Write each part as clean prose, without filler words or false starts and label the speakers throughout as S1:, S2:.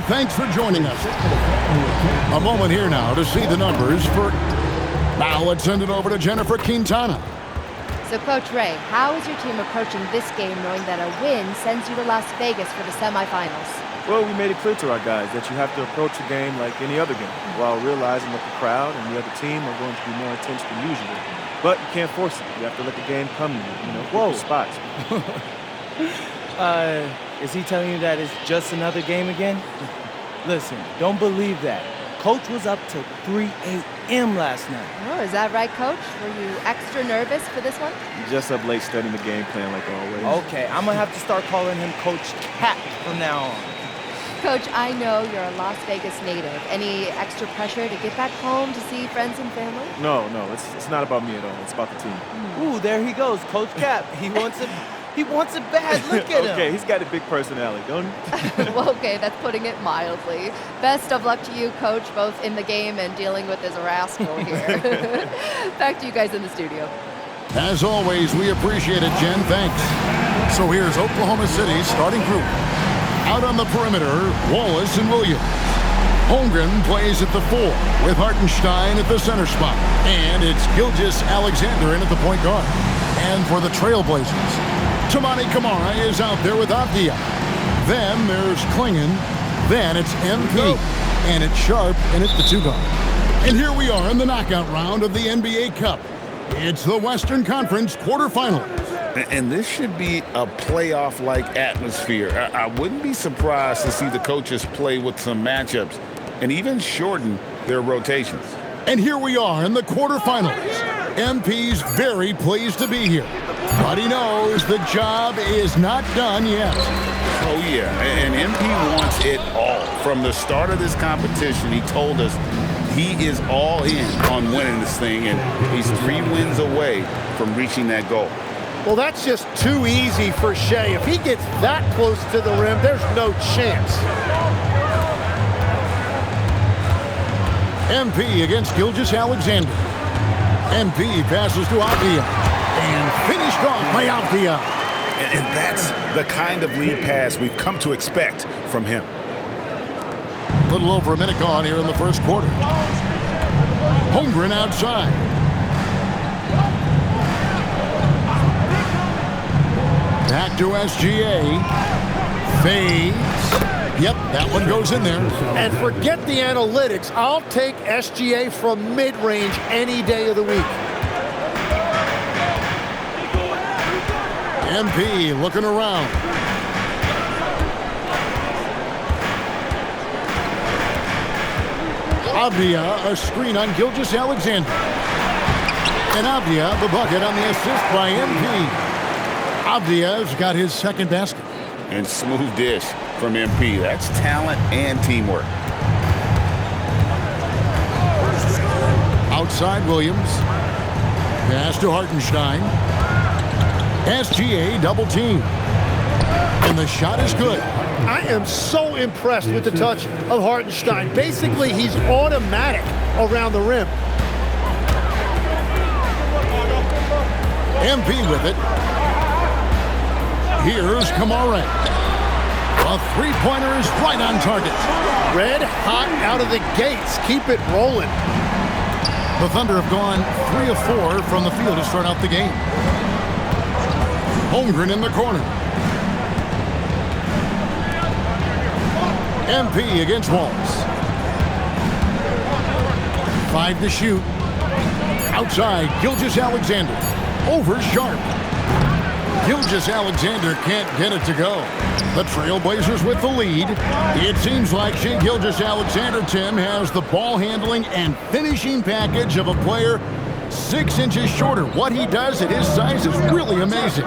S1: and thanks for joining us. A moment here now to see the numbers for... Now let's send it over to Jennifer Quintana.
S2: So, Coach Ray, how is your team approaching this game knowing that a win sends you to Las Vegas for the semifinals?
S3: Well, we made it clear to our guys that you have to approach a game like any other game while realizing that the crowd and the other team are going to be more intense than usual. But you can't force it. You have to let the game come to you,
S4: Whoa.
S3: Spots.
S4: Is he telling you that it's just another game again? Listen, don't believe that. Coach was up till 3 a.m. last night.
S2: Oh, is that right, Coach? Were you extra nervous for this one?
S3: Just up late studying the game plan like always.
S4: Okay, I'm gonna have to start calling him Coach Cap from now on.
S2: Coach, I know you're a Las Vegas native. Any extra pressure to get back home to see friends and family?
S3: No, it's not about me at all. It's about the team.
S4: Ooh, there he goes, Coach Cap. He wants it bad. Look at him.
S3: Okay, he's got a big personality, don't he?
S2: Well, okay, that's putting it mildly. Best of luck to you, Coach, both in the game and dealing with this rascal here. Back to you guys in the studio.
S1: As always, we appreciate it, Jen. Thanks. So here's Oklahoma City's starting group. Out on the perimeter, Wallace and Williams. Holmgren plays at the 4 with Hartenstein at the center spot. And it's Gilgeous-Alexander in at the point guard. And for the Trailblazers, Toumani Camara is out there with Avdia. Then there's Klingon. Then it's MP. And it's Sharp in at the 2 guard. And here we are in the knockout round of the NBA Cup. It's the Western Conference quarterfinals.
S5: And this should be a playoff-like atmosphere. I wouldn't be surprised to see the coaches play with some matchups and even shorten their rotations.
S1: And here we are in the quarterfinals. MP's very pleased to be here. But he knows the job is not done yet.
S5: Oh, yeah. And MP wants it all. From the start of this competition, he told us he is all in on winning this thing, and he's 3 wins away from reaching that goal.
S6: Well, that's just too easy for Shea. If he gets that close to the rim, there's no chance.
S1: MP against Gilgeous-Alexander. MP passes to Avdia. And finished off by Avdia.
S5: And that's the kind of lead pass we've come to expect from him.
S1: A little over a minute gone here in the first quarter. Holmgren outside. Back to SGA. Fades. Yep, that one goes in there.
S6: And forget the analytics. I'll take SGA from mid-range any day of the week.
S1: MP looking around. Avdia, a screen on Gilgeous-Alexander. And Avdia, the bucket on the assist by MP. Avdia's got his second basket.
S5: And smooth dish from MP. That's talent and teamwork.
S1: Outside Williams. Pass to Hartenstein. SGA double team. And the shot is good.
S6: I am so impressed with the touch of Hartenstein. Basically, he's automatic around the rim.
S1: MP with it. Here's Camara. A three-pointer is right on target.
S6: Red hot out of the gates. Keep it rolling.
S1: The Thunder have gone 3 of 4 from the field to start out the game. Holmgren in the corner. MP against Wallace. 5 to shoot. Outside, Gilgeous-Alexander. Over Sharp. Gilgeous-Alexander can't get it to go. The Trailblazers with the lead. It seems like Shai Gilgeous-Alexander, Tim, has the ball handling and finishing package of a player 6 inches shorter. What he does at his size is really amazing.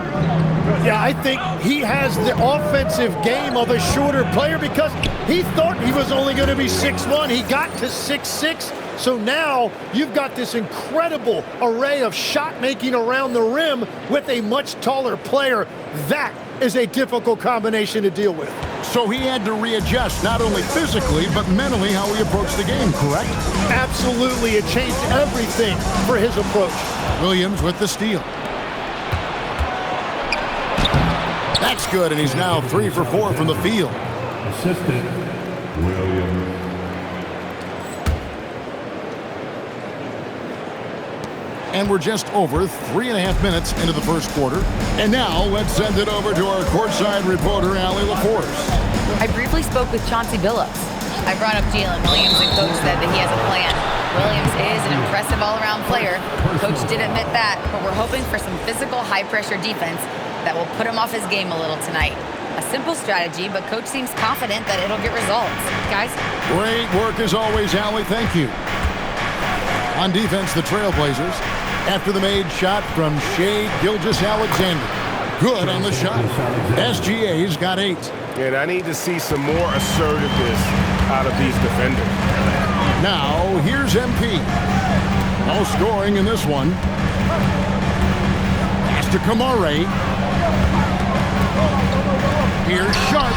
S6: Yeah, I think he has the offensive game of a shorter player because he thought he was only going to be 6'1". He got to 6'6". So now you've got this incredible array of shot making around the rim with a much taller player. That is a difficult combination to deal with.
S1: So he had to readjust not only physically but mentally how he approached the game, correct?
S6: Absolutely. It changed everything for his approach.
S1: Williams with the steal. That's good, and he's now 3 for 4 from the field.
S7: Williams.
S1: And we're just over 3.5 minutes into the first quarter. And now let's send it over to our courtside reporter, Allie LaForce.
S8: I briefly spoke with Chauncey Billups. I brought up Jalen Williams, and Coach said that he has a plan. Williams is an impressive all-around player. Coach did admit that, but we're hoping for some physical, high-pressure defense that will put him off his game a little tonight. A simple strategy, but Coach seems confident that it'll get results. Guys?
S1: Great work as always, Allie. Thank you. On defense, the Trailblazers, after the made shot from Shai Gilgeous-Alexander. Good on the shot. SGA's got 8.
S9: And I need to see some more assertiveness out of these defenders.
S1: Now, here's MP. No scoring in this one. Pass to Kamare. Here's Sharp.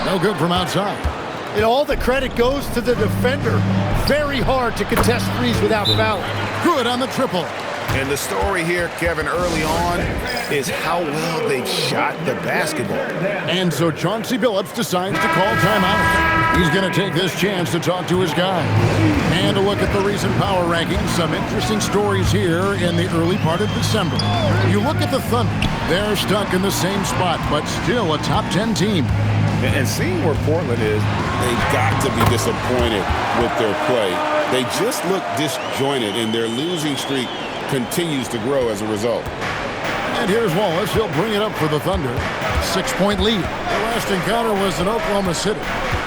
S1: No good from outside.
S6: And all the credit goes to the defender. Very hard to contest threes without fouling.
S1: Good on the triple.
S5: And the story here, Kevin, early on is how well they've shot the basketball.
S1: And so Chauncey Billups decides to call timeout. He's going to take this chance to talk to his guy. And a look at the recent power rankings. Some interesting stories here in the early part of December. You look at the Thunder. They're stuck in the same spot, but still a top 10 team.
S5: And seeing where Portland is, they've got to be disappointed with their play. They just look disjointed, and their losing streak continues to grow as a result.
S1: And here's Wallace. He'll bring it up for the Thunder. 6-point lead. The last encounter was in Oklahoma City.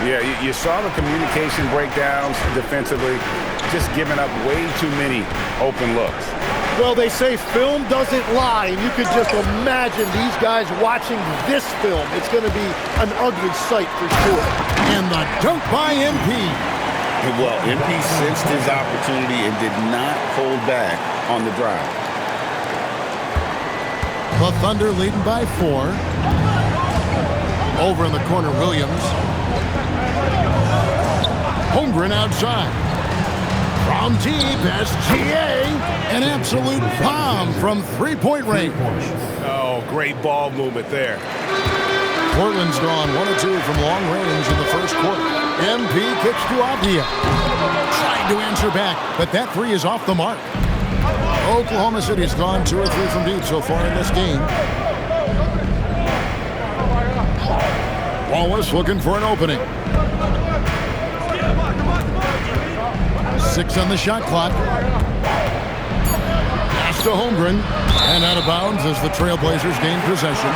S9: Yeah, you saw the communication breakdowns defensively, just giving up way too many open looks.
S6: Well, they say film doesn't lie, and you could just imagine these guys watching this film. It's going to be an ugly sight for sure.
S1: And the dunk by MP.
S5: Well, MP sensed his opportunity and did not hold back on the drive.
S1: The Thunder leading by 4. Over in the corner, Williams. Holmgren outside. From deep, SGA. An absolute bomb from 3-point range.
S9: Oh, great ball movement there.
S1: Portland's gone 1 of 2 from long range in the first quarter. MP kicks to Avdia. Trying to answer back, but that 3 is off the mark. Oklahoma City's gone 2 or 3 from deep so far in this game. Wallace looking for an opening. 6 on the shot clock. Pass to Holmgren. And out of bounds as the Trailblazers gain possession.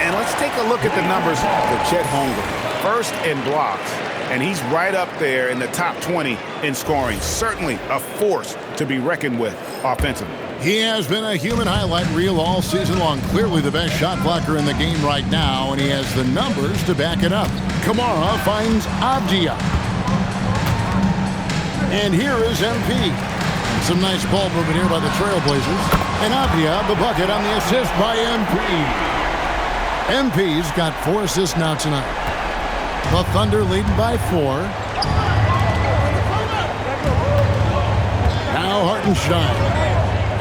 S9: And let's take a look at the numbers for Chet Holmgren. First in blocks, and he's right up there in the top 20 in scoring. Certainly a force to be reckoned with offensively.
S1: He has been a human highlight reel all season long. Clearly the best shot blocker in the game right now, and he has the numbers to back it up. Kamara finds Avdia. And here is MP. Some nice ball movement here by the Trailblazers. And Avdia, the bucket on the assist by MP. MP's got 4 assists now tonight. The Thunder leading by 4. Now Hartenstein.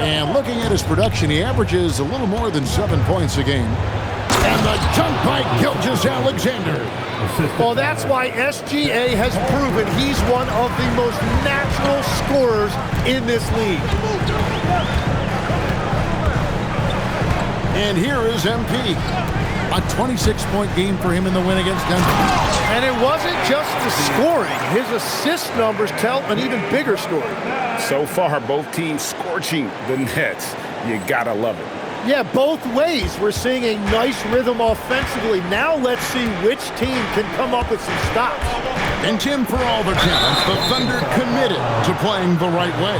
S1: And looking at his production, he averages a little more than 7 points a game. And the dunk by Gilgeous-Alexander.
S6: Well, that's why SGA has proven he's one of the most natural scorers in this league.
S1: And here is MP. A 26-point game for him in the win against Denver.
S6: And it wasn't just the scoring. His assist numbers tell an even bigger story.
S9: So far, both teams scorching the Nets. You gotta love it.
S6: Yeah, both ways. We're seeing a nice rhythm offensively. Now let's see which team can come up with some stops.
S1: And Tim, for all their talents, the Thunder committed to playing the right way.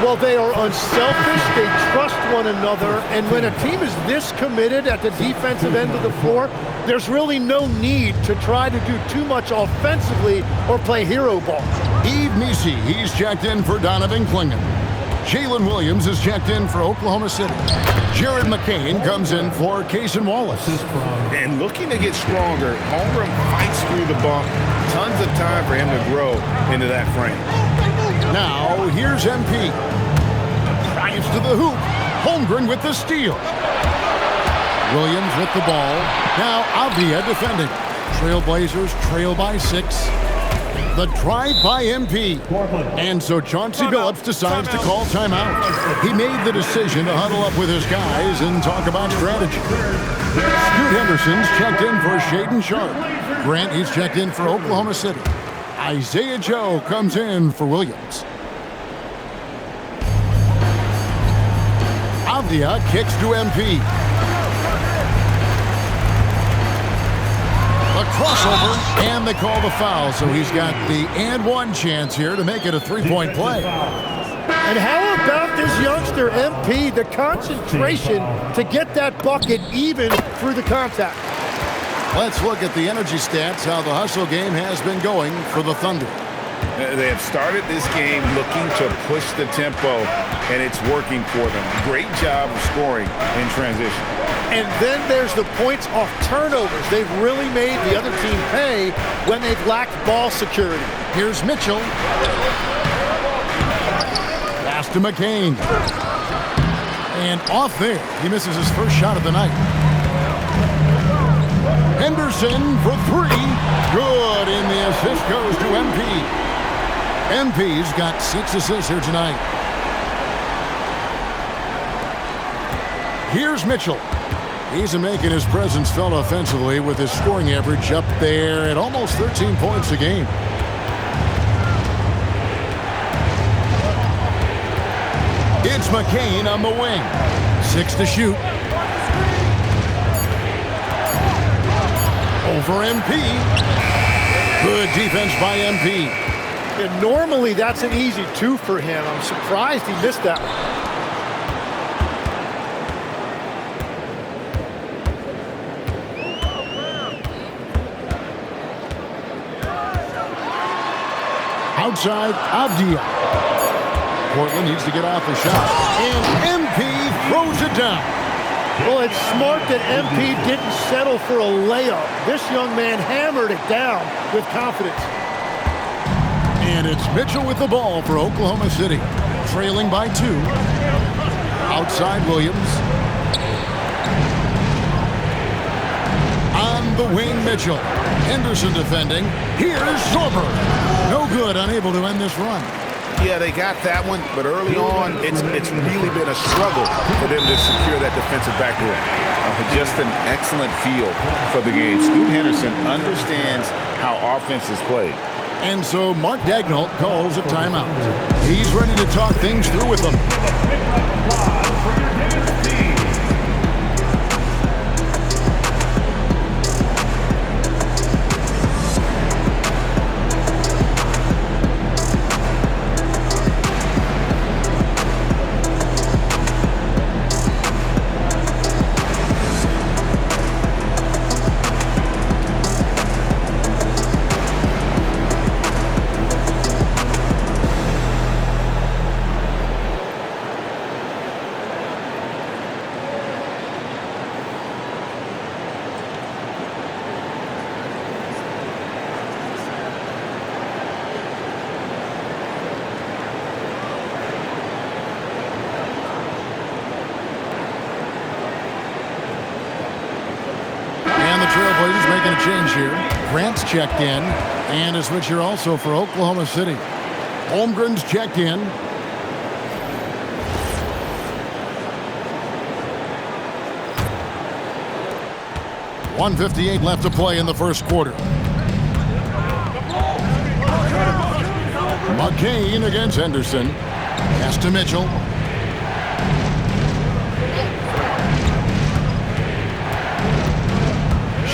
S6: Well, they are unselfish. They trust one another. And when a team is this committed at the defensive end of the floor, there's really no need to try to do too much offensively or play hero ball.
S1: Yves Missi, he's checked in for Donovan Clingan. Jalen Williams is checked in for Oklahoma City. Jared McCain comes in for Cason Wallace.
S9: And looking to get stronger, Holmgren fights through the bump. Tons of time for him to grow into that frame.
S1: Now, here's MP. Drives to the hoop. Holmgren with the steal. Williams with the ball. Now Avdia defending. Trailblazers trail by 6. The drive by MP. And so Chauncey Billups decides to call timeout. He made the decision to huddle up with his guys and talk about strategy. Scoot Henderson's checked in for Shaedon Sharpe. Grant, he's checked in for Oklahoma City. Isaiah Joe comes in for Williams. Avdia kicks to MP. The crossover, and they call the foul, so he's got the and one chance here to make it a three-point play.
S6: And how about this youngster, MP, the concentration to get that bucket even through the contact?
S1: Let's look at the energy stats, how the hustle game has been going for the Thunder.
S9: They have started this game looking to push the tempo, and it's working for them. Great job of scoring in transition.
S6: And then there's the points off turnovers. They've really made the other team pay when they've lacked ball security.
S1: Here's Mitchell. Pass to McCain. And off there, he misses his first shot of the night. Henderson for 3. Good, and the assist goes to MP. MP's got 6 assists here tonight. Here's Mitchell. He's making his presence felt offensively with his scoring average up there at almost 13 points a game. It's McCain on the wing. 6 to shoot. Over MP. Good defense by MP.
S6: And normally that's an easy 2 for him. I'm surprised he missed that one.
S1: Outside, Avdia. Portland needs to get off the shot. And MP throws it down.
S6: Well, it's smart that MP didn't settle for a layup. This young man hammered it down with confidence.
S1: And it's Mitchell with the ball for Oklahoma City. Trailing by 2. Outside Williams. On the wing, Mitchell. Henderson defending. Here's Sorber. No good, unable to end this run.
S9: Yeah, they got that one, but early on, it's really been a struggle for them to secure that defensive backboard.
S5: Just an excellent feel for the game. Scoot Henderson understands how offense is played.
S1: And so Mark Daigneault calls a timeout. He's ready to talk things through with them. Trailblazers making a change here. Grant's checked in, and a switcher also for Oklahoma City. Holmgren's checked in. .158 left to play in the first quarter. McCain against Henderson. Pass to Mitchell.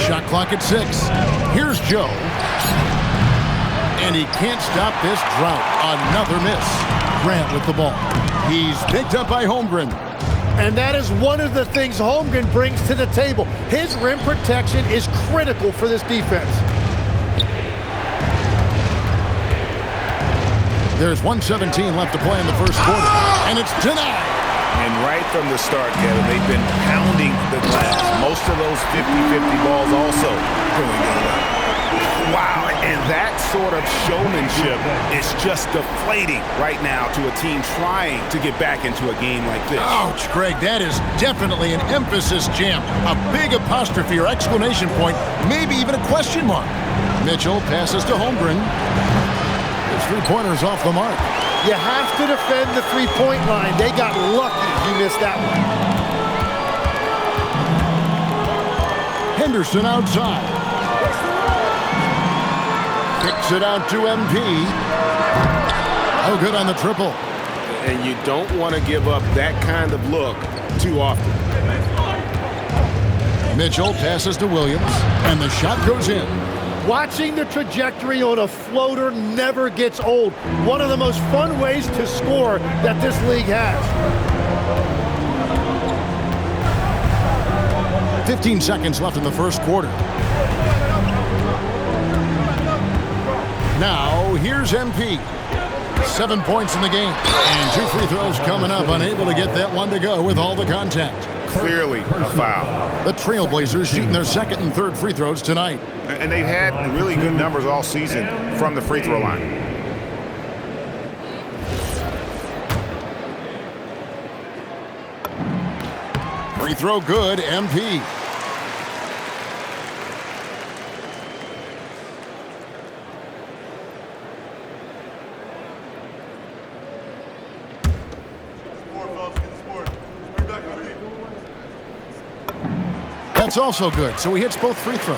S1: Shot clock at 6. Here's Joe. And he can't stop this drought. Another miss. Grant with the ball. He's picked up by Holmgren.
S6: And that is one of the things Holmgren brings to the table. His rim protection is critical for this defense.
S1: There's 1:17 left to play in the first quarter. And it's denied.
S9: And right from the start, Kevin, they've been pounding the glass. Most of those 50-50 balls also going their way. Wow, and that sort of showmanship is just deflating right now to a team trying to get back into a game like this.
S1: Ouch, Greg, that is definitely an emphasis jam. A big apostrophe or exclamation point, maybe even a question mark. Mitchell passes to Holmgren. His three-pointer's off the mark.
S6: You have to defend the three-point line. They got lucky he missed that one.
S1: Henderson outside. Kicks it out to MP. Oh, good on the triple.
S9: And you don't want to give up that kind of look too often.
S1: Mitchell passes to Williams, and the shot goes in.
S6: Watching the trajectory on a floater never gets old. One of the most fun ways to score that this league has.
S1: 15 seconds left in the first quarter. Now, here's MP. 7 points in the game. And 2 free throws coming up, unable to get that one to go with all the contact.
S9: Clearly a foul.
S1: The Trailblazers shooting their second and third free throws tonight.
S9: And they've had really good numbers all season from the free throw line.
S1: Free throw good, MP. That's also good, so he hits both free throws.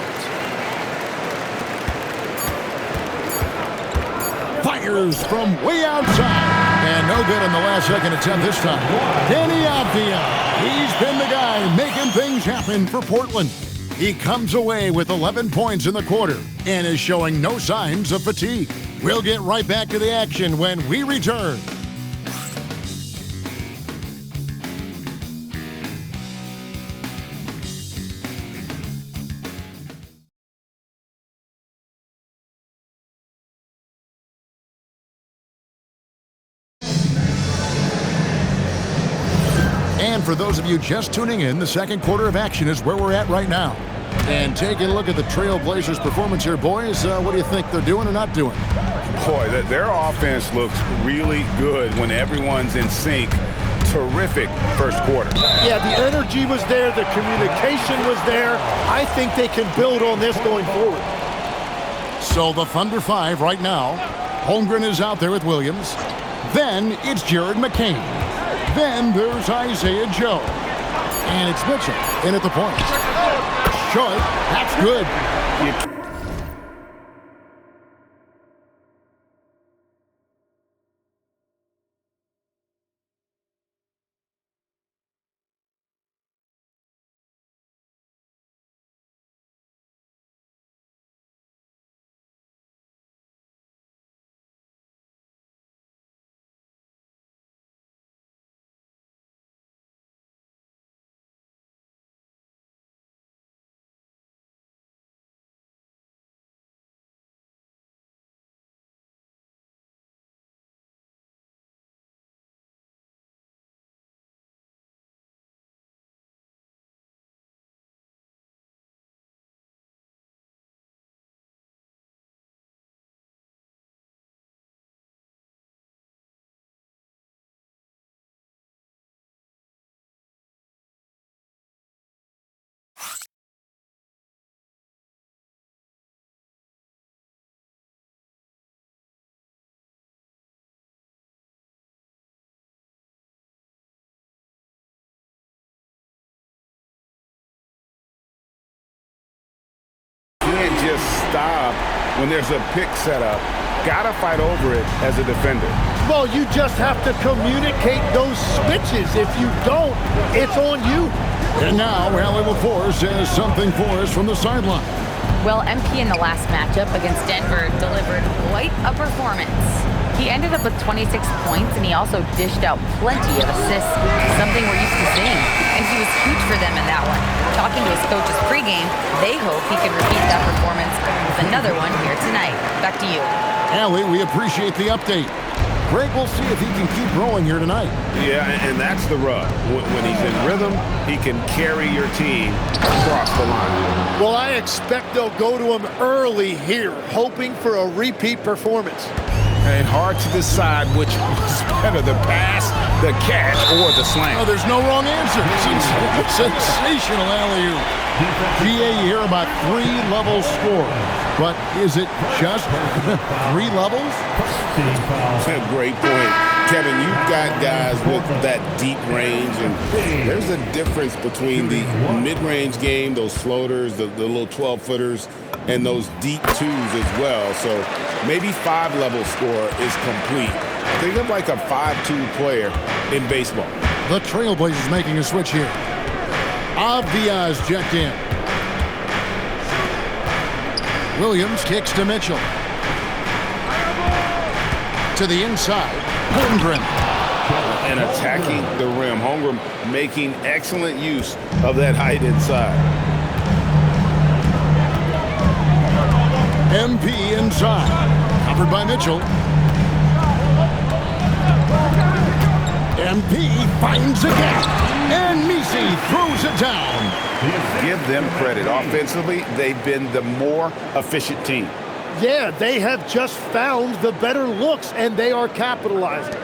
S1: Fires from way outside. And no good on the last second attempt this time. Danny Avdia. He's been the guy making things happen for Portland. He comes away with 11 points in the quarter and is showing no signs of fatigue. We'll get right back to the action when we return. And for those of you just tuning in, the second quarter of action is where we're at right now. And taking a look at the Trailblazers' performance here, boys, what do you think they're doing or not doing?
S9: Boy, their offense looks really good when everyone's in sync. Terrific first quarter.
S6: Yeah, the energy was there. The communication was there. I think they can build on this going forward.
S1: So the Thunder 5 right now. Holmgren is out there with Williams. Then it's Jared McCain. Then there's Isaiah Joe. And it's Mitchell in at the point. Short. That's good.
S9: Can't just stop when there's a pick set up. Gotta fight over it as a defender.
S6: Well, you just have to communicate those switches. If you don't, it's on you.
S1: And now, Allie LaForce has something for us from the sideline.
S8: Well, MP in the last matchup against Denver delivered quite a performance. He ended up with 26 points, and he also dished out plenty of assists, something we're used to seeing. And he was huge for them in that one. Talking to his coaches pregame, they hope he can repeat that performance with another one here tonight. Back to you.
S1: Allie, we appreciate the update. Greg, we'll see if he can keep rolling here tonight.
S9: Yeah, and that's the rub. When he's in rhythm, he can carry your team across the line.
S6: Well, I expect they'll go to him early here, hoping for a repeat performance.
S9: And hard to decide which was better, the pass, the catch, or the slam.
S1: Oh, there's no wrong answer. Sensational alley-oop. GA, you hear about 3-level score. But is it just 3 levels?
S9: Great point. Kevin, you've got guys with that deep range, and there's a difference between the mid-range game, those floaters, the little 12-footers, and those deep twos as well. So maybe 5-level score is complete. Think of like a 5-2 player in baseball.
S1: The Trailblazers making a switch here. Avdia's checked in. Williams kicks to Mitchell. To the inside, Holmgren.
S9: And attacking the rim. Holmgren making excellent use of that height inside.
S1: MP inside. Covered by Mitchell. MP finds a gap. And Messi throws it down.
S9: Give them credit. Offensively, they've been the more efficient team.
S6: Yeah, they have just found the better looks, and they are capitalizing.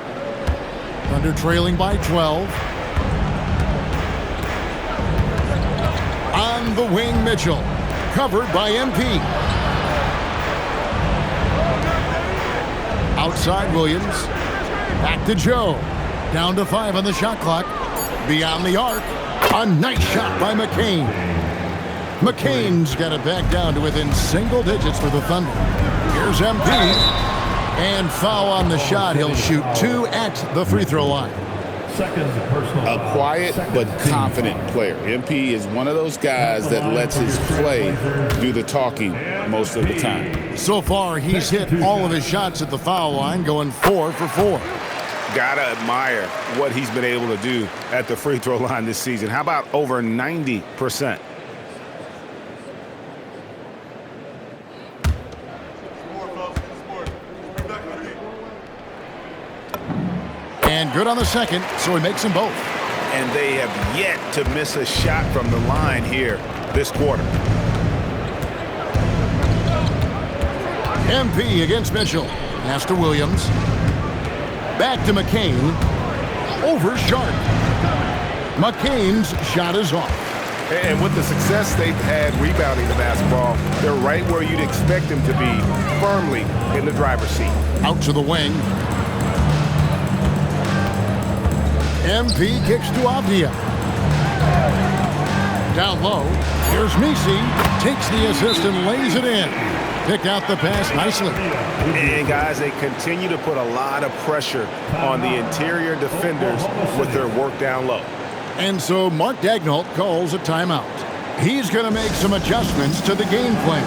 S1: Thunder trailing by 12. On the wing, Mitchell. Covered by MP. Outside Williams. Back to Joe. Down to 5 on the shot clock. Beyond the arc. A nice shot by McCain. McCain's got it back down to within single digits for the Thunder. Here's MP. And foul on the shot. He'll shoot 2 at the free throw line.
S9: A quiet but confident player. MP is one of those guys that lets his play do the talking most of the time.
S1: So far, he's hit all of his shots at the foul line, going 4 for 4.
S9: Gotta admire what he's been able to do at the free throw line this season. How about over 90%?
S1: And good on the second, so he makes them both.
S9: And they have yet to miss a shot from the line here this quarter.
S1: MP against Mitchell. Pass to Williams. Back to McCain. Over Sharp. McCain's shot is off.
S9: And with the success they've had rebounding the basketball, they're right where you'd expect them to be, firmly in the driver's seat.
S1: Out to the wing. MP kicks to Avdia. Down low. Here's Messi. Takes the assist and lays it in. Picked out the pass nicely.
S9: And guys, they continue to put a lot of pressure on the interior defenders with their work down low.
S1: And so Mark Daigneault calls a timeout. He's going to make some adjustments to the game plan.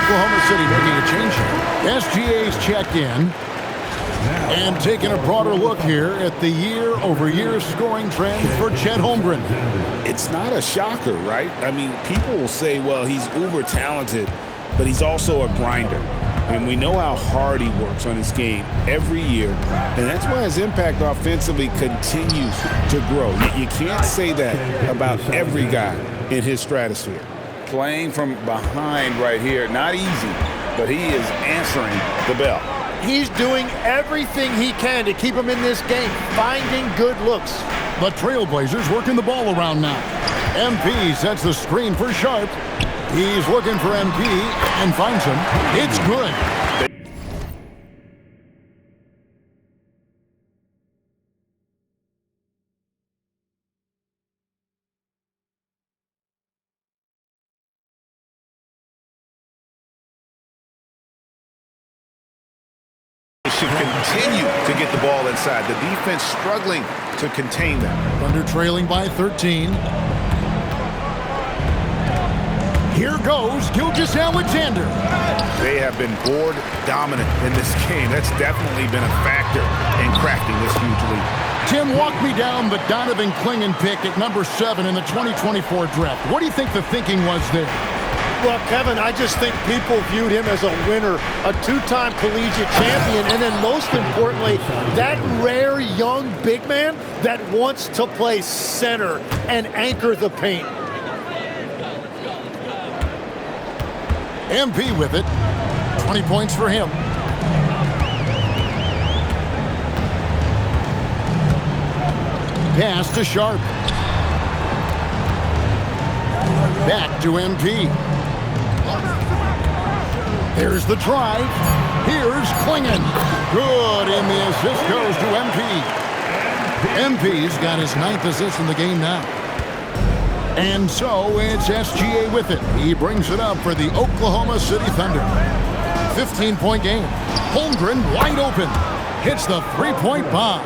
S1: Oklahoma City making a change here. SGA's checked in. And taking a broader look here at the year-over-year scoring trend for Chet Holmgren.
S9: It's not a shocker, right? I mean, people will say, well, he's uber talented, but he's also a grinder. And we know how hard he works on his game every year. And that's why his impact offensively continues to grow. You can't say that about every guy in his stratosphere.
S5: Playing from behind right here. Not easy, but he is answering the bell.
S6: He's doing everything he can to keep him in this game, finding good looks.
S1: The Trailblazers working the ball around now. MP sets the screen for Sharp. He's looking for MP and finds him. It's good.
S9: Should continue to get the ball inside. The defense struggling to contain them.
S1: Thunder trailing by 13. Here goes Gilgeous-Alexander.
S9: They have been board dominant in this game. That's definitely been a factor in crafting this huge lead.
S1: Tim, walk me down the Donovan Clingan pick at number 7 in the 2024 draft. What do you think the thinking was there?
S6: Well, Kevin, I just think people viewed him as a winner, a two-time collegiate champion, and then most importantly, that rare young big man that wants to play center and anchor the paint.
S1: MP with it. 20 points for him. Pass to Sharp. Back to MP. There's the drive. Here's Clingan. Good, and the assist goes to MP. MP's got his 9th assist in the game now. And so it's SGA with it. He brings it up for the Oklahoma City Thunder. 15-point game. Holmgren wide open. Hits the three-point bomb.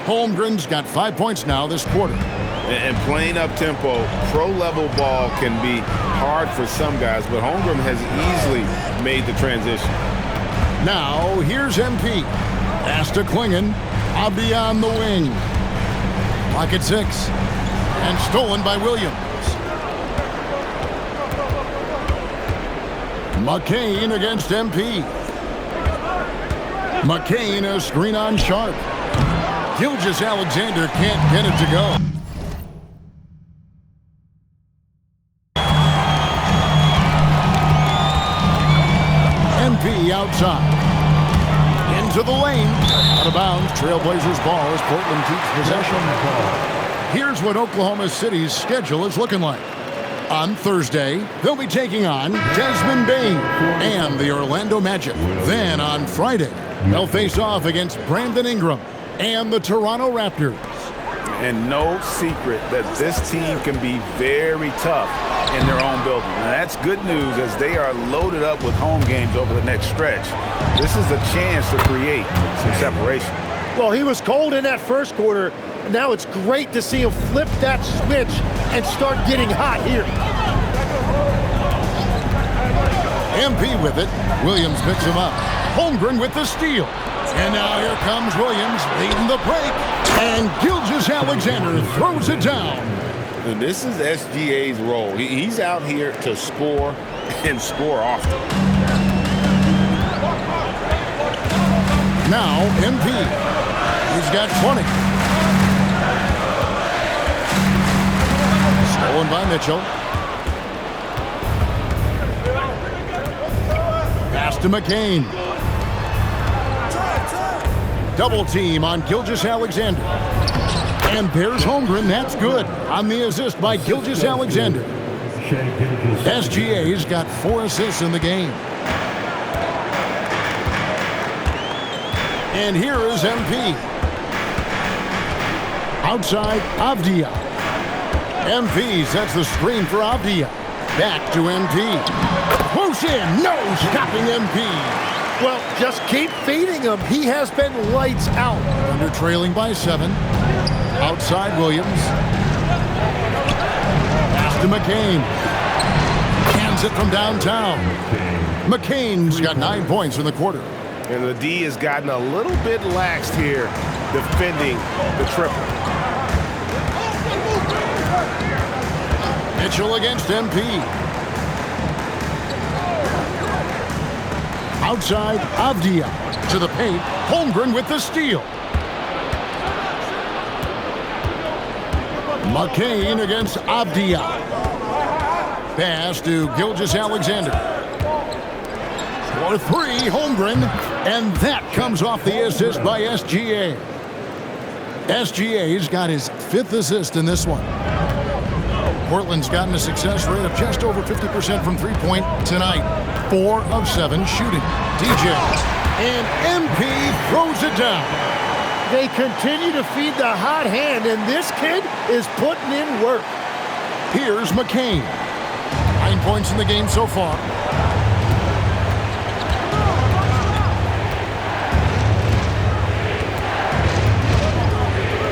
S1: Holmgren's got 5 points now this quarter.
S5: And playing up-tempo, pro-level ball can be hard for some guys, but Holmgren has easily made the transition.
S1: Now, here's MP. Pass to Clingan. Abdi on the wing. Pocket 6. And stolen by Williams. McCain against MP. McCain a screen on Sharp. Gilgeous-Alexander can't get it to go. MP outside. Into the lane. Out of bounds. Trailblazers ball as Portland keeps possession. Here's what Oklahoma City's schedule is looking like. On Thursday, they'll be taking on Desmond Bane and the Orlando Magic. Then on Friday, they'll face off against Brandon Ingram and the Toronto Raptors.
S5: And no secret that this team can be very tough in their own building. Now that's good news as they are loaded up with home games over the next stretch. This is a chance to create some separation.
S6: Well, he was cold in that first quarter. Now it's great to see him flip that switch and start getting hot here.
S1: MP with it. Williams picks him up. Holmgren with the steal. And now here comes Williams leading the break. And Gilgeous-Alexander throws it down.
S5: And this is SGA's role. He's out here to score and score often.
S1: Now MP. He's got 20. Stolen by Mitchell. Pass to McCain. Double team on Gilgeous-Alexander. And there's Holmgren. That's good on the assist by Gilgeous-Alexander. SGA's got 4 assists in the game. And here is MP. Outside, Avdia. MP sets the screen for Avdia. Back to MP. Close in. No stopping MP.
S6: Well, just keep feeding him. He has been lights out.
S1: Under trailing by 7. Outside Williams. Pass to McCain. Hands it from downtown. McCain's got 9 points in the quarter.
S9: And the D has gotten a little bit laxed here defending the triple.
S1: Mitchell against MP. Outside, Avdia to the paint. Holmgren with the steal. McCain against Avdia. Pass to Gilgeous-Alexander. For three, Holmgren. And that comes off the assist by SGA. SGA's got his 5th assist in this one. Portland's gotten a success rate of just over 50% from three-point tonight. 4 of 7 shooting. DJ. And MP throws it down.
S6: They continue to feed the hot hand, and this kid is putting in work.
S1: Here's McCain. 9 points in the game so far.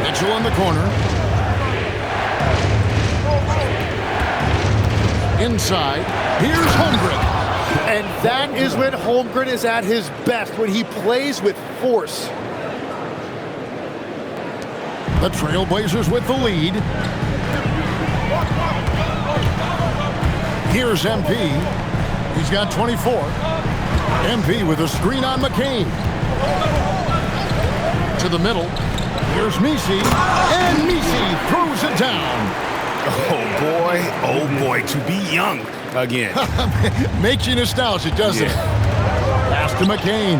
S1: Mitchell in the corner. Inside. Here's Holmgren.
S6: And that is when Holmgren is at his best, when he plays with force.
S1: The Trailblazers with the lead. Here's MP. He's got 24. MP with a screen on McCain. To the middle. Here's Messi. And Messi throws it down.
S9: Oh boy, to be young again.
S1: Makes you nostalgic, doesn't it? Pass to McCain.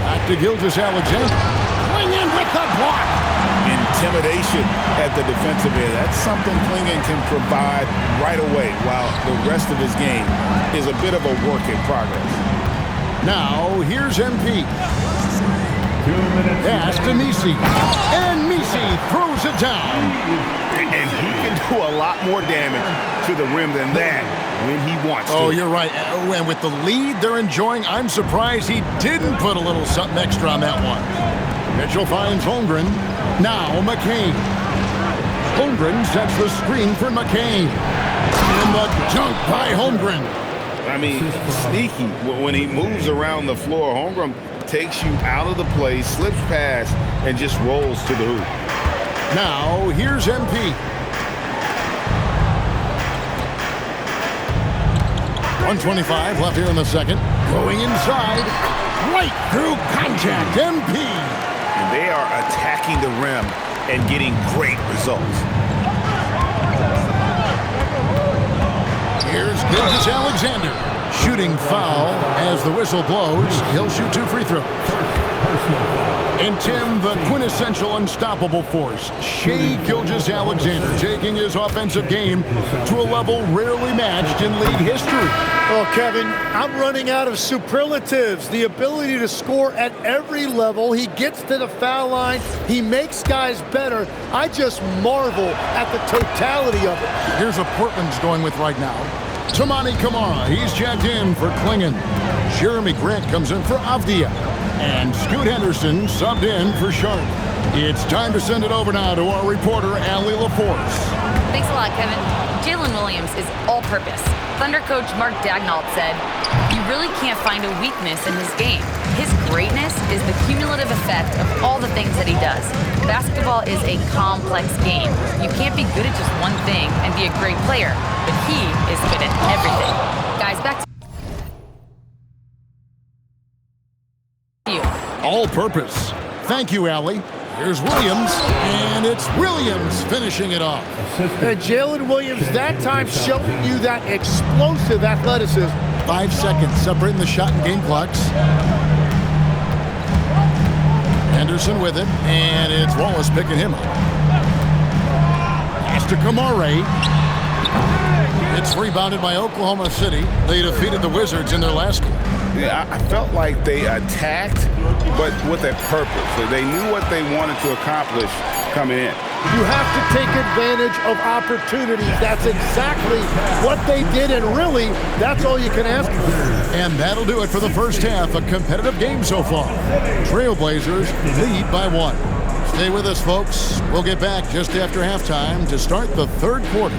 S1: Back to Gilgeous-Alexander. Clingan with the block.
S9: Intimidation at the defensive end. That's something Clingan can provide right away, while the rest of his game is a bit of a work in progress.
S1: Now, here's MP. Pass to Messi. And Messi throws it down.
S9: And he can do a lot more damage to the rim than that when he wants to.
S1: Oh, you're right. And with the lead they're enjoying, I'm surprised he didn't put a little something extra on that one. Mitchell finds Holmgren. Now McCain. Holmgren sets the screen for McCain. And the dunk by Holmgren.
S5: I mean, sneaky. When he moves around the floor, Holmgren takes you out of the play, slips past, and just rolls to the hoop.
S1: Now, here's MP. 1:25 left here in the second. Going inside. Right through contact. MP.
S9: And they are attacking the rim and getting great results.
S1: Here's Gilgeous-Alexander. Shooting foul as the whistle blows. He'll shoot 2 free throws. And Tim, the quintessential unstoppable force, Shai Gilgeous-Alexander, taking his offensive game to a level rarely matched in league history.
S6: Oh, Kevin, I'm running out of superlatives. The ability to score at every level. He gets to the foul line. He makes guys better. I just marvel at the totality of it.
S1: Here's a Portland's going with right now. Toumani Camara, he's checked in for Clingan. Jeremy Grant comes in for Avdia. And Scoot Henderson subbed in for Sharp. It's time to send it over now to our reporter, Allie LaForce.
S8: Thanks a lot, Kevin. Jalen Williams is all-purpose. Thunder coach Mark Daigneault said, "You really can't find a weakness in his game. His greatness is the cumulative effect of all the things that he does. Basketball is a complex game. You can't be good at just one thing and be a great player, but he is good at everything." Guys, back to you.
S1: All purpose. Thank you, Allie. Here's Williams, and it's Williams finishing it off.
S6: And Jalen Williams that time showing you that explosive athleticism.
S1: 5 seconds separating the shot and game clocks. Henderson with it, and it's Wallace picking him up. Pass to Camara. It's rebounded by Oklahoma City. They defeated the Wizards in their last game.
S5: Yeah, I felt like they attacked, but with a purpose. They knew what they wanted to accomplish coming in.
S6: You have to take advantage of opportunities. That's exactly what they did, and really, that's all you can ask for.
S1: And that'll do it for the first half. A competitive game so far. Trailblazers lead by 1. Stay with us, folks. We'll get back just after halftime to start the third quarter.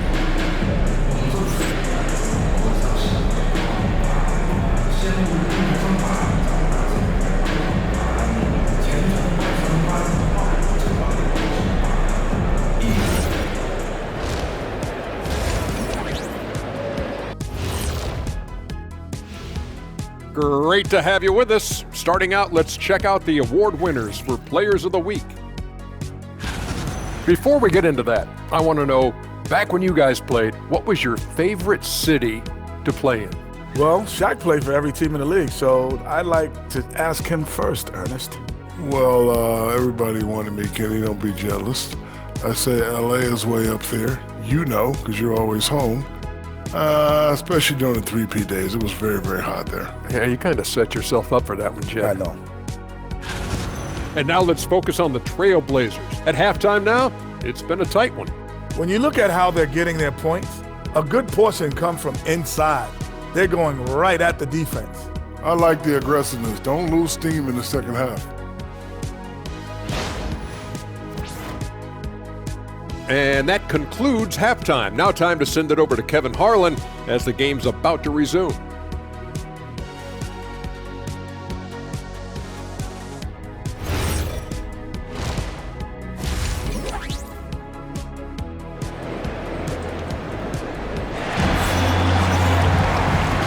S7: Great to have you with us. Starting out, let's check out the award winners for Players of the Week. Before we get into that, I want to know, back when you guys played, what was your favorite city to play in?
S10: Well, Shaq played for every team in the league, so I'd like to ask him first, Ernest.
S11: Well, everybody wanted me, Kenny. Don't be jealous. I say LA is way up there. You know, because you're always home. Especially during the 3P days. It was very, very hot there.
S7: Yeah, you kind of set yourself up for that one, Jeff.
S10: I know.
S7: And now let's focus on the Trailblazers. At halftime now, it's been a tight one.
S10: When you look at how they're getting their points, a good portion come from inside. They're going right at the defense.
S11: I like the aggressiveness. Don't lose steam in the second half.
S7: And that concludes halftime. Now time to send it over to Kevin Harlan as the game's about to resume.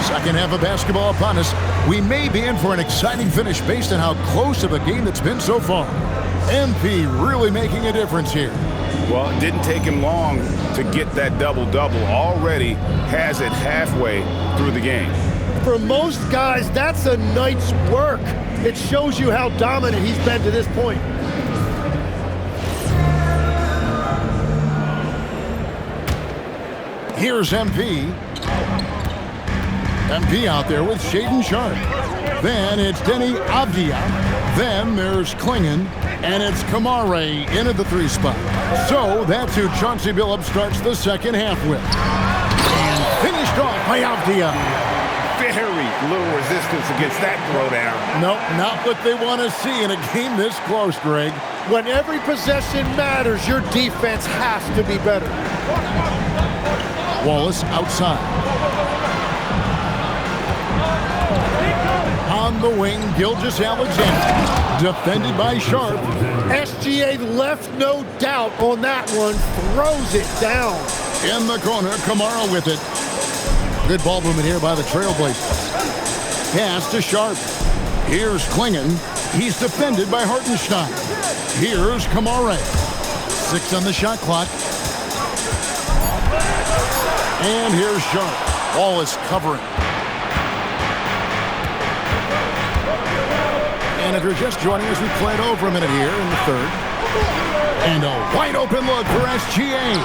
S1: Second half of basketball upon us. We may be in for an exciting finish based on how close of a game it's been so far. MP really making a difference here.
S9: Well, it didn't take him long to get that double-double. Already has it halfway through the game.
S6: For most guys, that's a night's work. It shows you how dominant he's been to this point.
S1: Here's MP. MP out there with Shaedon Sharpe. Then it's Deni Avdija. Then there's Clingan. And it's Kamare into the 3 spot. So that's who Chauncey Billups starts the second half with. And finished off by Avdija.
S9: Very little resistance against that throwdown.
S1: Nope, not what they want to see in a game this close, Greg.
S6: When every possession matters, your defense has to be better.
S1: Wallace outside. On the wing, Gilgeous-Alexander. Defended by Sharpe.
S6: SGA left no doubt on that one. Throws it down.
S1: In the corner, Kamara with it. Good ball movement here by the Trailblazers. Pass to Sharpe. Here's Clingan. He's defended by Hartenstein. Here's Kamara. 6 on the shot clock. And here's Sharpe. Wallace covering. And if you're just joining us, we played over a minute here in the third. And a wide open look for SGA.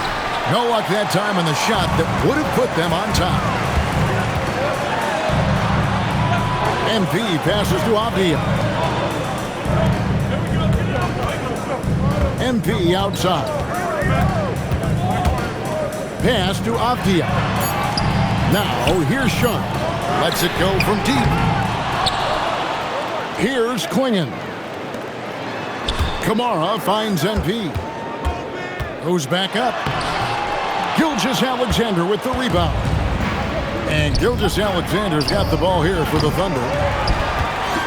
S1: No luck that time on the shot that would have put them on top. MP passes to Avdija. MP outside. Pass to Avdija. Now here's Sharpe. Lets it go from deep. Here's Clingan. Kamara finds MP. Goes back up. Gilgeous-Alexander with the rebound. And Gilgeous-Alexander's got the ball here for the Thunder.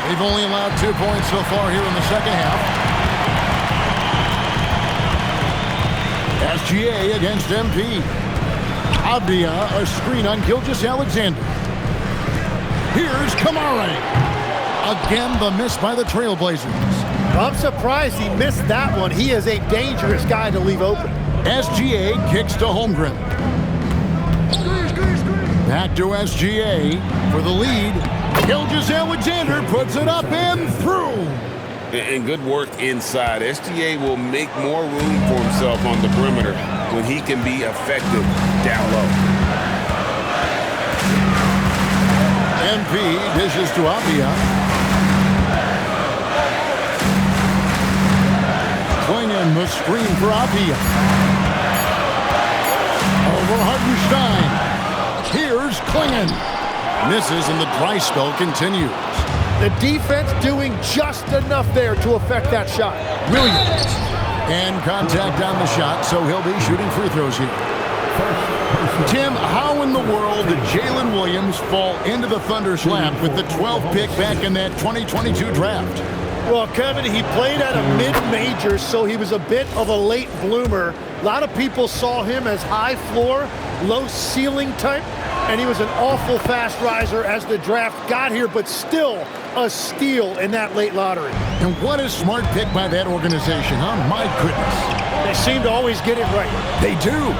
S1: They've only allowed 2 points so far here in the second half. SGA against MP. Avdija, a screen on Gilgeous-Alexander. Here's Kamara. Again, the miss by the Trailblazers.
S6: I'm surprised he missed that one. He is a dangerous guy to leave open.
S1: SGA kicks to Holmgren. Back to SGA for the lead. Gilgeous-Alexander puts it up and through.
S5: And good work inside. SGA will make more room for himself on the perimeter when he can be effective down low.
S1: MP dishes to Avdija. Clingan the screen for Avdija. Over Hartenstein. Here's Clingan. Misses and the dry spell continues.
S6: The defense doing just enough there to affect that shot.
S1: Williams. And contact on the shot, so he'll be shooting free throws here. Tim, how in the world did Jalen Williams fall into the Thunder's lap with the 12th pick back in that 2022 draft?
S6: Well, Kevin, he played at a mid-major, so he was a bit of a late bloomer. A lot of people saw him as high floor, low ceiling type. and he was an awful fast riser as the draft got here, but still a steal in that late lottery.
S1: And what a smart pick by that organization, huh? My goodness.
S6: They seem to always get it right.
S1: They do.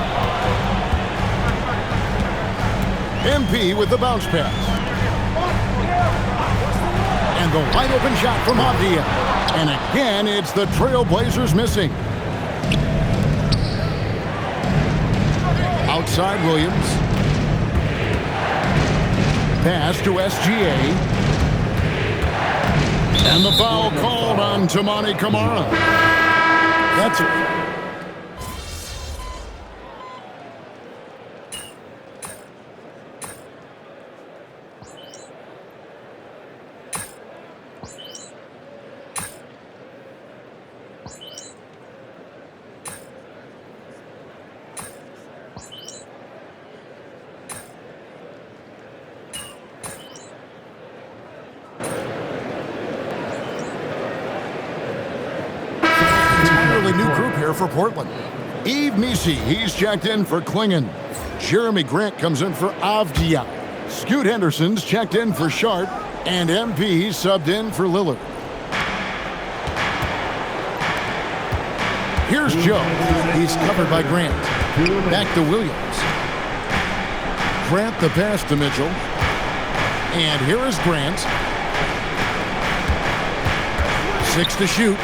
S1: MP with the bounce pass. And the wide open shot from Avdia. And again, it's the Trailblazers missing. Outside Williams. Pass to SGA. And the foul called on Toumani Camara. That's it. New group here for Portland. Yves Missi, he's checked in for Klingon. Jeremy Grant comes in for Avdia. Scoot Henderson's checked in for Sharp, and MP subbed in for Lillard. Here's Joe. He's covered by Grant. Back to Williams. Grant the pass to Mitchell. And here is Grant. 6 to shoot.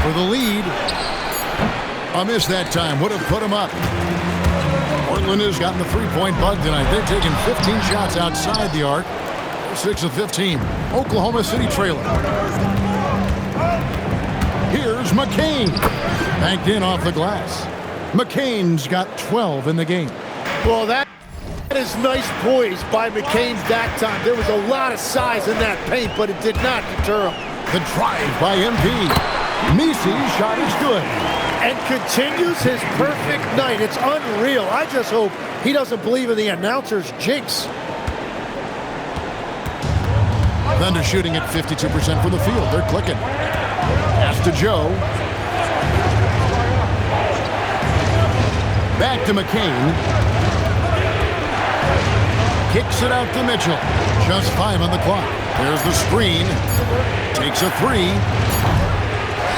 S1: For the lead. A miss that time. Would have put him up. Portland has gotten the three-point bug tonight. They're taking 15 shots outside the arc. 6 of 15. Oklahoma City trailing. Here's McCain. Banked in off the glass. McCain's got 12 in the game.
S6: Well, that is nice poise by McCain that time. There was a lot of size in that paint, but it did not deter him.
S1: The drive by MP. Misi's shot is good.
S6: And continues his perfect night. It's unreal. I just hope he doesn't believe in the announcer's jinx.
S1: Thunder shooting at 52% from the field. They're clicking. Pass to Joe. Back to McCain. Kicks it out to Mitchell. Just 5 on the clock. There's the screen. Takes a 3.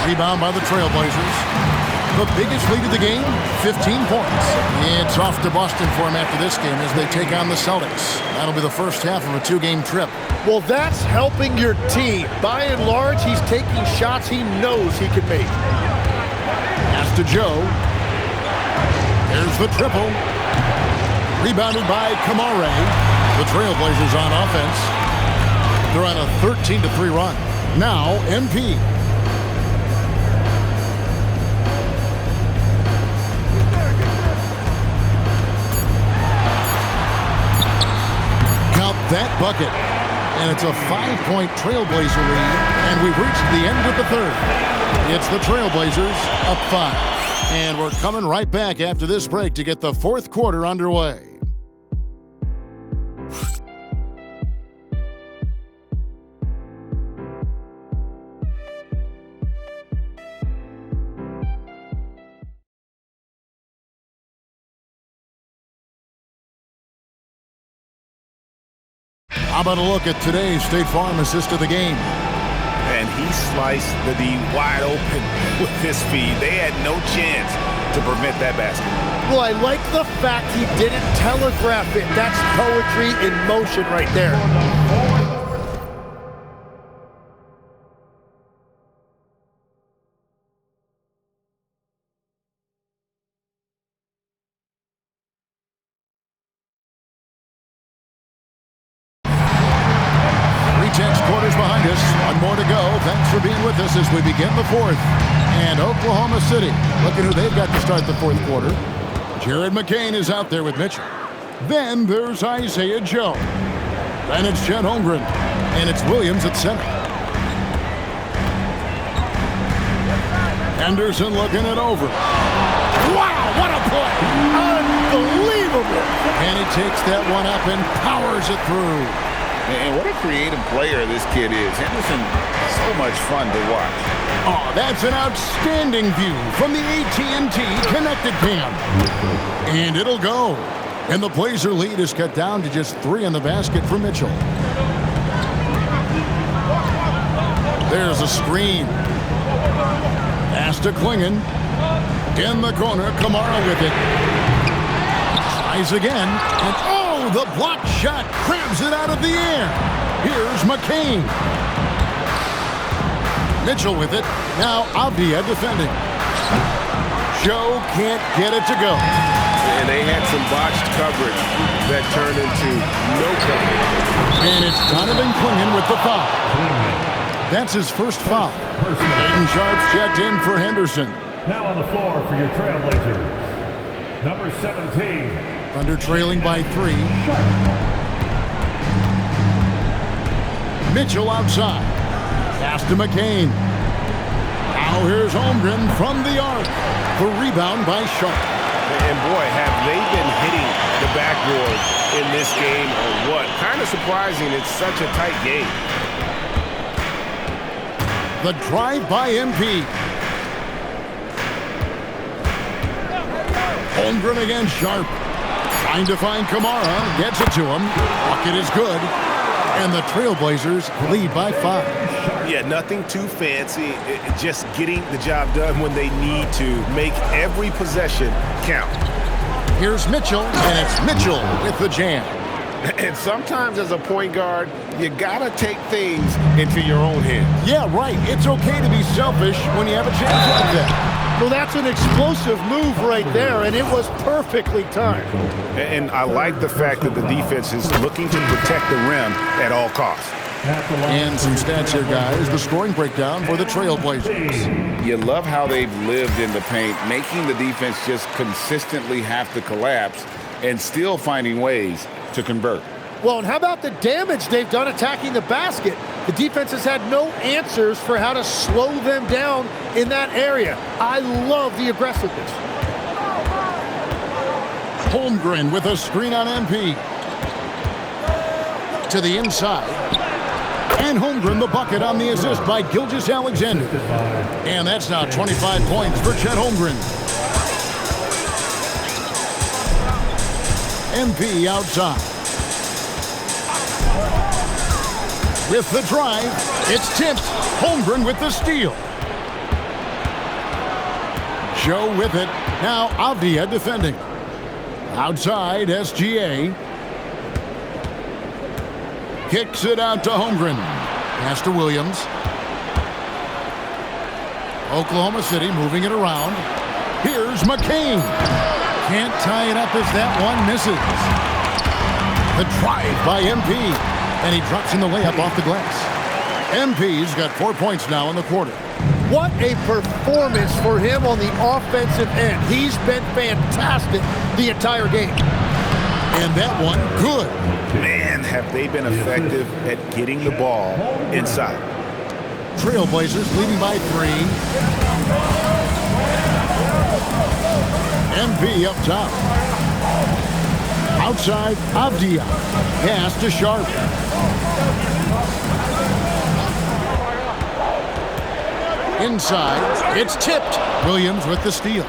S1: Rebound by the Trailblazers. The biggest lead of the game, 15 points. It's off to Boston for him after this game as they take on the Celtics. That'll be the first half of a 2-game trip.
S6: Well, that's helping your team. By and large, he's taking shots he knows he can make.
S1: Pass to Joe. There's the triple. Rebounded by Camara. The Trailblazers on offense. They're on a 13-3 run. Now, MP. That bucket, and it's a 5-point Trailblazer lead, and we've reached the end of the third. It's the Trailblazers up 5, and we're coming right back after this break to get the fourth quarter underway. How about a look at today's State Farm assist of the game?
S9: And he sliced the D wide open with his feed. They had no chance to prevent that basket.
S6: Well, I like the fact he didn't telegraph it. That's poetry in motion right there.
S1: Behind us. One more to go. Thanks for being with us as we begin the fourth. And Oklahoma City, look at who they've got to start the fourth quarter. Jared McCain is out there with Mitchell. Then there's Isaiah Joe. Then it's Chet Holmgren. And it's Williams at center. Henderson looking it over. Wow, what a play!
S6: Unbelievable!
S1: And he takes that one up and powers it through.
S5: And what a creative player this kid is. Henderson, so much fun to watch.
S1: Oh, that's an outstanding view from the AT&T Connected Cam. And it'll go. And the Blazer lead is cut down to just 3 in the basket for Mitchell. There's a screen. Pass to Klingon. In the corner, Kamara with it. Tries again. And oh, the block shot crabs it out of the air. Here's McCain. Mitchell with it. Now Avdia defending. Joe can't get it to go.
S9: And they had some botched coverage that turned into no coverage.
S1: And it's Donovan Klingon with the foul. That's his first foul. Aiden Sharp's checked in for Henderson.
S12: Now on the floor for your Trailblazers, number 17.
S1: Thunder trailing by 3. Mitchell outside. Pass to McCain. Now here's Holmgren from the arc. The rebound by Sharp.
S9: And boy, have they been hitting the backboard in this game or what? Kind of surprising. It's such a tight game.
S1: The drive by MP. Holmgren against Sharp. Trying to find Kamara. Gets it to him. Bucket is good. And the Trailblazers lead by 5.
S9: Yeah, nothing too fancy. Just getting the job done when they need to. Make every possession count.
S1: Here's Mitchell, and it's Mitchell with the jam.
S9: And sometimes as a point guard, you gotta take things into your own hands.
S1: Yeah, right. It's okay to be selfish when you have a chance like that.
S6: Well, that's an explosive move right there, and it was perfectly timed.
S9: And I like the fact that the defense is looking to protect the rim at all costs.
S1: And some stats here, guys. The scoring breakdown for the Trailblazers.
S5: You love how they've lived in the paint, making the defense just consistently have to collapse and still finding ways to convert.
S6: Well, and how about the damage they've done attacking the basket? The defense has had no answers for how to slow them down in that area. I love the aggressiveness.
S1: Holmgren with a screen on MP. To the inside. And Holmgren the bucket on the assist by Gilgeous-Alexander. And that's now 25 points for Chet Holmgren. MP outside. With the drive, it's tipped. Holmgren with the steal. Joe with it. Now Avdia defending. Outside, SGA. Kicks it out to Holmgren. Pass to Williams. Oklahoma City moving it around. Here's McCain. Can't tie it up as that one misses. The drive by MP. And he drops in the layup off the glass. MP's got 4 points now in the quarter.
S6: What a performance for him on the offensive end. He's been fantastic the entire game.
S1: And that one, good.
S9: Man, have they been effective at getting the ball inside.
S1: Trailblazers leading by 3. MP up top. Outside, Avdia. Pass to Sharp. Inside, it's tipped. Williams with the steal.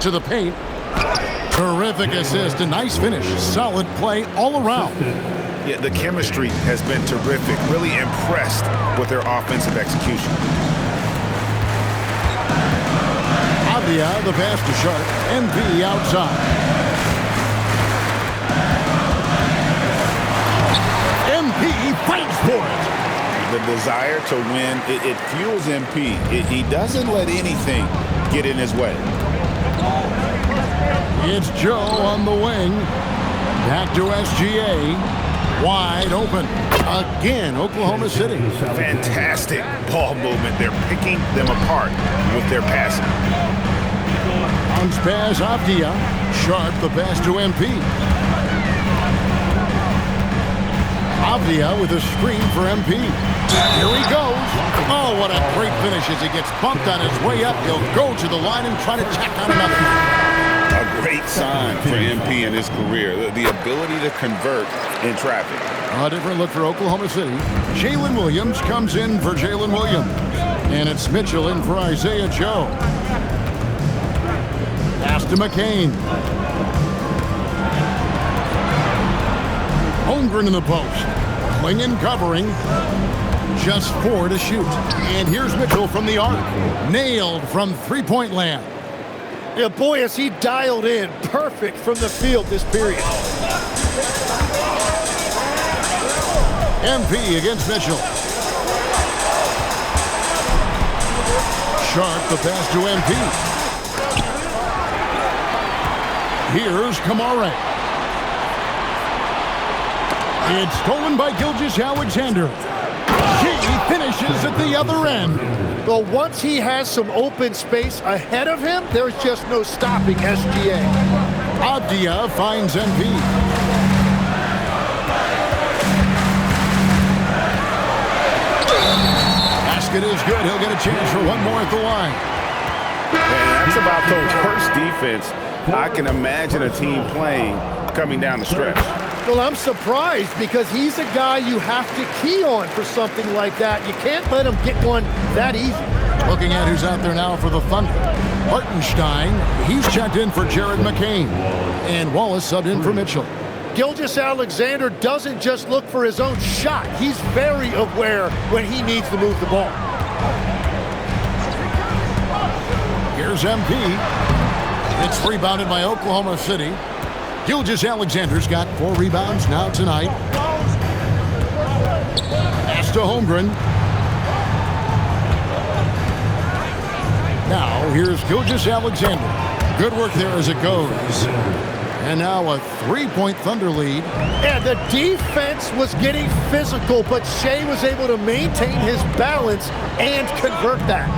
S1: To the paint. Terrific assist, a nice finish. Solid play all around.
S9: Yeah, the chemistry has been terrific. Really impressed with their offensive execution.
S1: Avdia, the pass to Sharp. MP outside. MP fights for it.
S5: The desire to win, it fuels MP. He doesn't let anything get in his way.
S1: It's Joe on the wing. Back to SGA. Wide open. Again, Oklahoma City.
S9: Fantastic ball movement. They're picking them apart with their passing.
S1: Bounce pass, Avdia. Sharp, the pass to MP. Avdia with a screen for MP. Here he goes. Oh, what a great finish as he gets bumped on his way up. He'll go to the line and try to tack on another.
S5: A great sign for MP in his career, the ability to convert in traffic.
S1: A different look for Oklahoma City. Jalen Williams comes in for Jalen Williams. And it's Mitchell in for Isaiah Joe. Pass to McCain. Holmgren in the post. Clingan covering. Just 4 to shoot. And here's Mitchell from the arc. Nailed from three-point land.
S6: Yeah, boy, is he dialed in. Perfect from the field this period.
S1: MP against Mitchell. Sharp, the pass to MP. Here's Kamara. It's stolen by Gilgeous-Alexander. He finishes at the other end.
S6: Well, once he has some open space ahead of him, there's just no stopping SGA.
S1: Abdia finds MP. Basket is good. He'll get a chance for one more at the line.
S9: And that's about the worst defense I can imagine a team playing coming down the stretch.
S6: Well, I'm surprised because he's a guy you have to key on for something like that. You can't let him get one that easy.
S1: Looking at who's out there now for the Thunder. Hartenstein, he's checked in for Jared McCain. And Wallace subbed in for Mitchell.
S6: Gilgeous-Alexander doesn't just look for his own shot. He's very aware when he needs to move the ball.
S1: Here's MP. It's rebounded by Oklahoma City. Gilgeous-Alexander's got 4 rebounds now tonight. Pass to Holmgren. Now here's Gilgeous-Alexander. Good work there as it goes. And now a 3-point Thunder lead.
S6: And the defense was getting physical, but Shea was able to maintain his balance and convert that.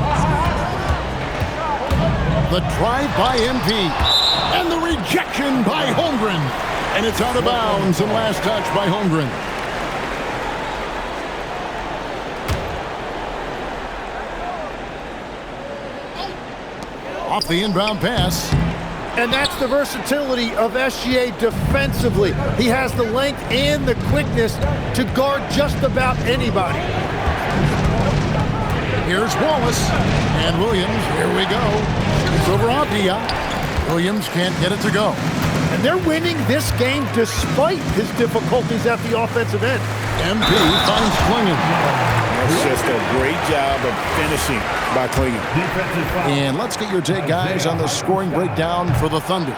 S1: The drive by MP. And the rejection by Holmgren. And it's out of bounds and last touch by Holmgren. Off the inbound pass.
S6: And that's the versatility of SGA defensively. He has the length and the quickness to guard just about anybody.
S1: Here's Wallace and Williams. Here we go. It's over Abdia. Williams can't get it to go.
S6: And they're winning this game despite his difficulties at the offensive end.
S1: MP finds Clingan.
S9: That's just a great job of finishing by Clingan.
S1: And let's get your take, guys, on the scoring breakdown for the Thunder.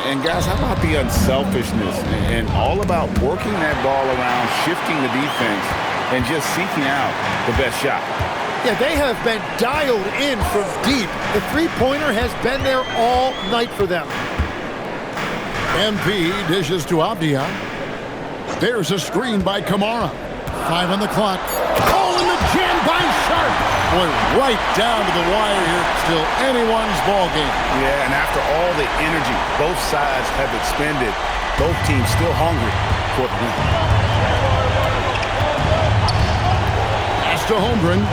S5: And guys, how about the unselfishness and all about working that ball around, shifting the defense, and just seeking out the best shot?
S6: Yeah, they have been dialed in from deep. The three-pointer has been there all night for them.
S1: MP dishes to Abdia. There's a screen by Kamara. 5 on the clock. Oh, and the jam by Sharp. Boy, right down to the wire here. Still anyone's ball game.
S9: Yeah, and after all the energy both sides have expended, both teams still hungry for the win.
S1: Pass to Holmgren.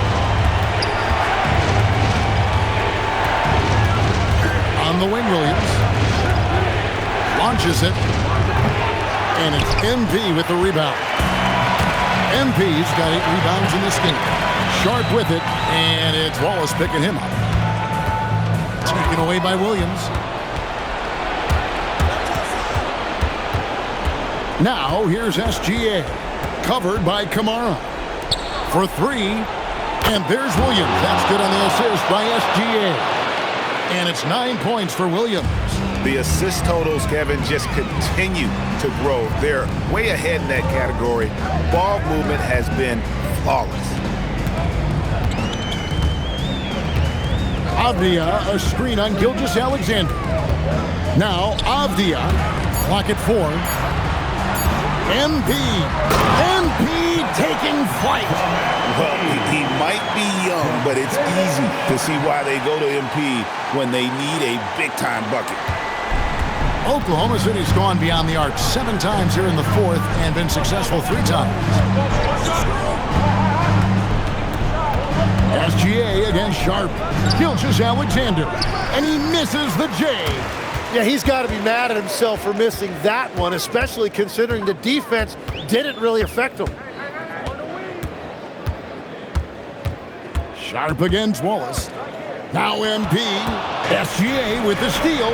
S1: On the wing, Williams. Launches it. And it's MP with the rebound. MP's got 8 rebounds in this game. Sharp with it, and it's Wallace picking him up. Taken away by Williams. Now, here's SGA. Covered by Kamara. For 3, and there's Williams. That's good on the assist by SGA. And it's 9 points for Williams.
S9: The assist totals, Kevin, just continue to grow. They're way ahead in that category. Ball movement has been flawless.
S1: Abdia, a screen on Gilgeous-Alexander. Now, Abdia, clock at 4. MP taking flight.
S9: Well, he might be young, but it's easy to see why they go to MP when they need a big-time bucket.
S1: Oklahoma City's gone beyond the arc 7 times here in the 4th and been successful 3 times. SGA against Sharp. Gilgeous-Alexander. And he misses the J.
S6: Yeah, he's got to be mad at himself for missing that one, especially considering the defense didn't really affect him.
S1: Sharp against Wallace. Now MP. SGA with the steal.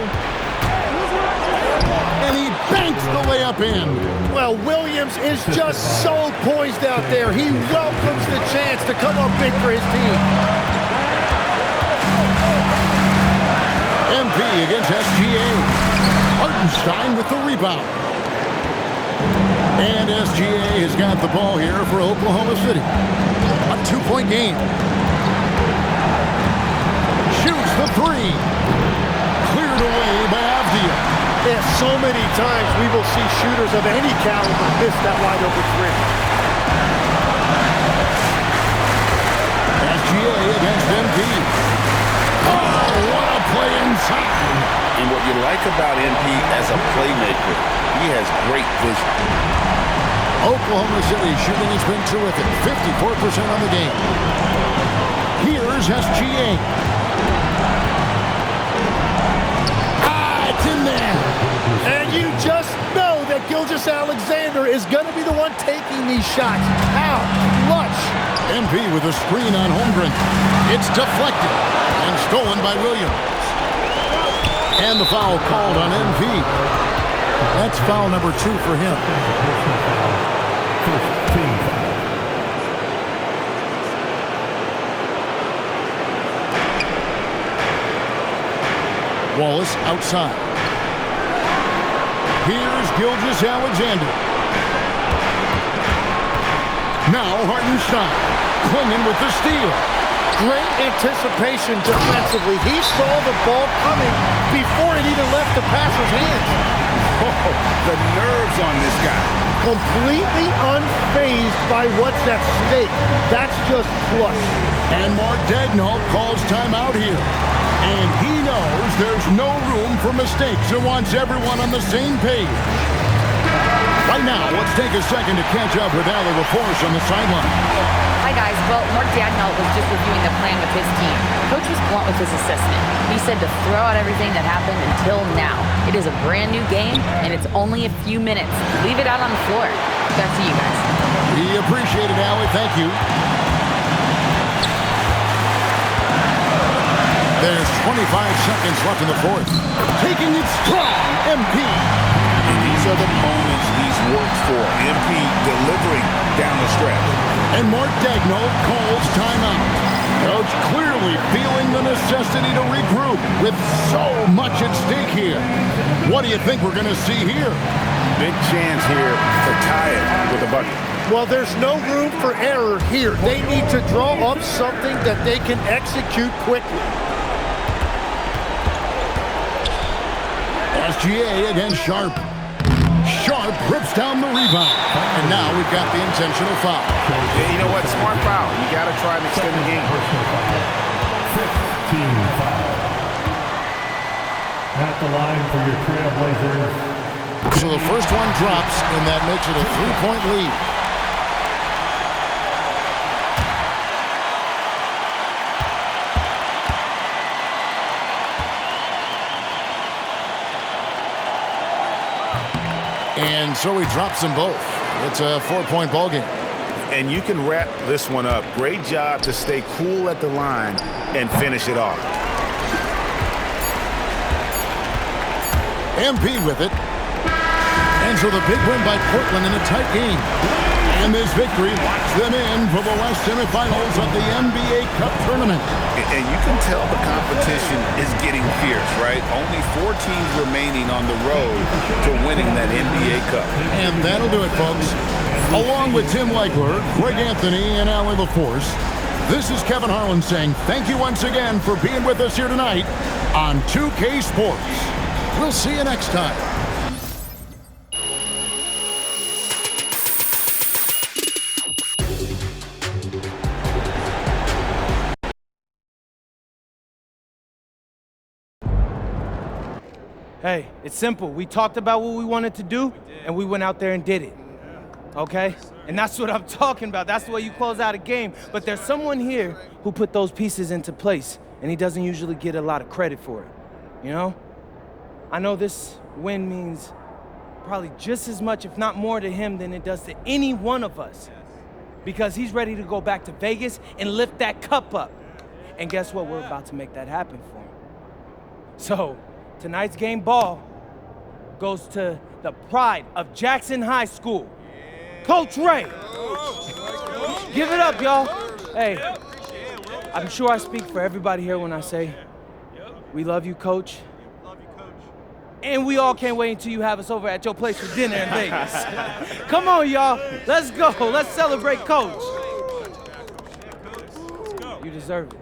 S1: And he banks the layup in.
S6: Well, Williams is just so poised out there. He welcomes the chance to come up big for his team.
S1: MP against SGA. Hartenstein with the rebound. And SGA has got the ball here for Oklahoma City. A 2-point game. Shoots the three. Cleared away by Avdia.
S6: Yeah, so many times we will see shooters of any caliber miss that wide open three.
S1: SGA against MP. Oh, what a play inside.
S5: And what you like about MP as a playmaker, he has great vision.
S1: Oklahoma City shooting has been terrific. 54% on the game. Here's SGA. It's in there.
S6: And you just know that Gilgeous-Alexander is going to be the one taking these shots. How clutch.
S1: MP with a screen on Holmgren. It's deflected and stolen by Williams. And the foul called on MP. That's foul number 2 for him. Wallace outside. Here's Gilgeous-Alexander. Now Hartenstein clinging with the steal.
S6: Great anticipation defensively. He saw the ball coming before it even left the passer's hands.
S5: Oh, the nerves on this guy.
S6: Completely unfazed by what's at stake. That's just clutch.
S1: And Mark Daigneault calls timeout here. And he knows there's no room for mistakes and wants everyone on the same page. Right now, let's take a second to catch up with Allie LaForce on the sideline.
S8: Hi, guys. Well, Mark Daigneault was just reviewing the plan with his team. Coach was blunt with his assessment. He said to throw out everything that happened until now. It is a brand new game, and it's only a few minutes. Leave it out on the floor. Back to you guys.
S1: We appreciate it, Allie. Thank you. There's 25 seconds left in the fourth. Taking it strong, MP.
S5: And these are the moments he's worked for. MP delivering down the stretch.
S1: And Mark Daigneault calls timeout. Coach clearly feeling the necessity to regroup with so much at stake here. What do you think we're going to see here?
S5: Big chance here to tie it with a bucket.
S6: Well, there's no room for error here. They need to draw up something that they can execute quickly.
S1: SGA against Sharp. Sharp rips down the rebound. And now we've got the intentional foul.
S9: Yeah, you know what? Smart foul. You got to try and extend the game.
S12: 15 foul. At the line for your Trailblazers.
S1: So the first one drops, and that makes it a 3-point lead. And so he drops them both. It's a 4-point ball game.
S9: And you can wrap this one up. Great job to stay cool at the line and finish it off.
S1: MP with it. And so the big win by Portland in a tight game. And this victory locks them in for the West semifinals of the NBA Cup tournament.
S5: And you can tell the competition is getting fierce, right? Only 4 teams remaining on the road to winning that NBA Cup.
S1: And that'll do it, folks. Along with Tim Legler, Greg Anthony, and Allie LaForce, this is Kevin Harlan saying thank you once again for being with us here tonight on 2K Sports. We'll see you next time.
S4: Hey, it's simple. We talked about what we wanted to do, and we went out there and did it. Okay? And that's what I'm talking about. That's the way you close out a game. But there's someone here who put those pieces into place, and he doesn't usually get a lot of credit for it. You know? I know this win means probably just as much, if not more, to him than it does to any one of us. Because he's ready to go back to Vegas and lift that cup up. And guess what? We're about to make that happen for him. So, tonight's game ball goes to the pride of Jackson High School, Coach Ray. Give it up, y'all. Hey, I'm sure I speak for everybody here when I say we love you, Coach. And we all can't wait until you have us over at your place for dinner in Vegas. Come on, y'all. Let's go. Let's celebrate Coach. You deserve it.